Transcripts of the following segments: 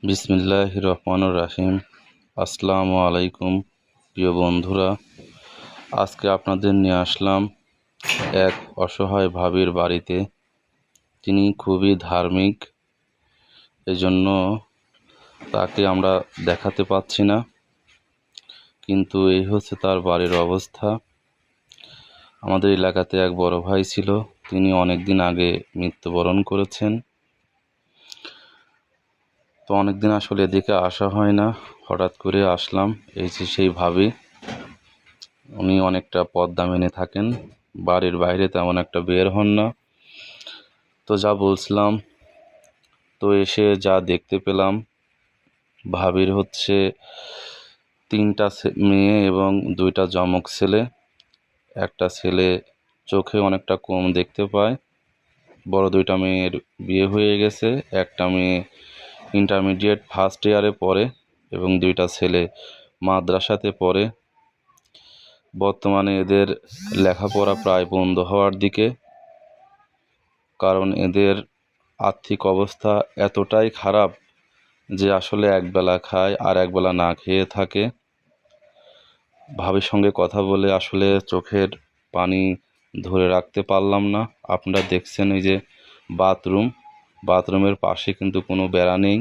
বিসমিল্লাহির রহমানির রহিম। আসসালামু আলাইকুম প্রিয় বন্ধুরা, আজকে আপনাদের নিয়ে আসলাম এক অসহায় ভাবির বাড়িতে। তিনি খুবই ধার্মিক, এজন্য তাকে আমরা দেখাতে পাচ্ছি না, কিন্তু এই হচ্ছে তার বাড়ির অবস্থা। আমাদের এলাকাতে এক বড় ভাই ছিল, তিনি অনেক দিন আগে মৃত্যুবরণ করেছেন। তো অনেক দিন আসলে এদিকে আসা হয় না, হঠাৎ করে আসলাম। এই যে সেই ভাবি, উনি অনেকটা পর্দা মেনে থাকেন, বাড়ির বাইরে তেমন একটা বের হন না। তো যা বলছিলাম, তো এসে যা দেখতে পেলাম, ভাবির হচ্ছে 3টা মেয়ে এবং 2টা যমজ ছেলে। একটা ছেলে চোখে অনেকটা কম দেখতে পায়। বড় 2টা মেয়ের বিয়ে হয়ে গেছে, একটা মেয়ে ইন্টারমিডিয়েট ফার্স্ট ইয়ারে পড়ে এবং 2টা ছেলে মাদ্রাসাতে পড়ে। বর্তমানে এদের লেখাপড়া প্রায় বন্ধ হওয়ার দিকে, কারণ এদের আর্থিক অবস্থা এতটাই খারাপ যে আসলে একবেলা খায় আর একবেলা না খেয়ে থাকে। ভাবির সঙ্গে কথা বলে আসলে চোখের পানি ধরে রাখতে পারলাম না। আপনারা দেখছেন এই যে বাথরুমের পাশে কিন্তু কোনো বেড়া নেই।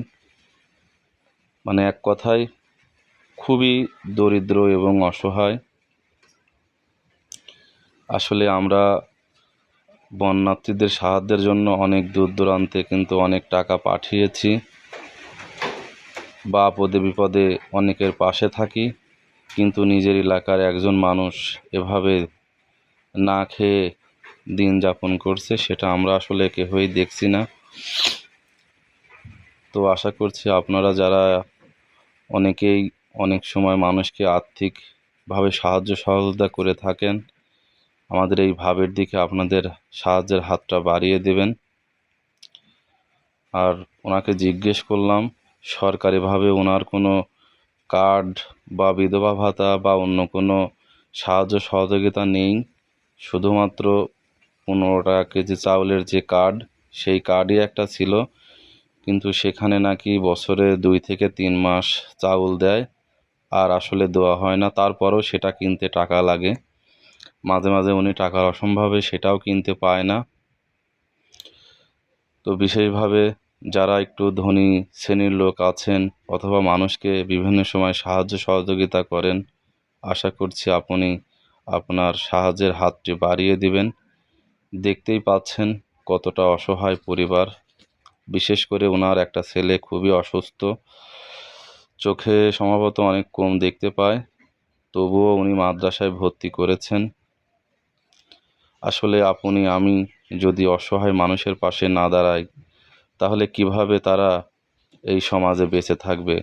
মানে এক কথায় খুবই দরিদ্র এবং অসহায়। আসলে আমরা বন্যার্থীদের সাহায্যের জন্য অনেক দূর দূরান্তে কিন্তু অনেক টাকা পাঠিয়েছি, বা আপদে বিপদে অনেকের পাশে থাকি, কিন্তু নিজের এলাকার একজন মানুষ এভাবে না খেয়ে দিন যাপন করছে, সেটা আমরা আসলে কেউই দেখছি না। তো আশা করছি আপনারা যারা অনেকেই অনেক সময় মানুষকে আর্থিকভাবে সাহায্য সহযোগিতা করে থাকেন, আমাদের এই ভাবের দিকে আপনাদের সাহায্যের হাতটা বাড়িয়ে দেবেন। আর ওনাকে জিজ্ঞেস করলাম, সরকারিভাবে ওনার কোনো কার্ড বা বিধবা ভাতা বা অন্য কোনো সাহায্য সহযোগিতা নেই, শুধুমাত্র 15 কেজি চাউলের যে কার্ড, সেই কার্ডই একটা ছিল, কিন্তু সেখানে নাকি বছরে 2 থেকে 3 মাস চাউল দেয়, আর আসলে দেওয়া হয় না। তারপরেও সেটা কিনতে টাকা লাগে, মাঝে মাঝে উনি টাকার অসম্ভবে সেটাও কিনতে পায় না। তো বিশেষভাবে যারা একটু ধনী শ্রেণীর লোক আছেন অথবা মানুষকে বিভিন্ন সময় সাহায্য সহযোগিতা করেন, আশা করছি আপনি আপনার সাহায্যের হাতটি বাড়িয়ে দিবেন। দেখতেই পাচ্ছেন কতটা অসহায় পরিবার। বিশেষ করে ওনার একটা ছেলে খুবই অসুস্থ, চোখে সম্ভবত অনেক কম দেখতে পায়, তবুও উনি মাদ্রাসায় ভর্তি করেছেন। আসলে আমি যদি অসহায় মানুষের পাশে না দাঁড়াই, তাহলে কিভাবে তারা এই সমাজে বেঁচে থাকবে?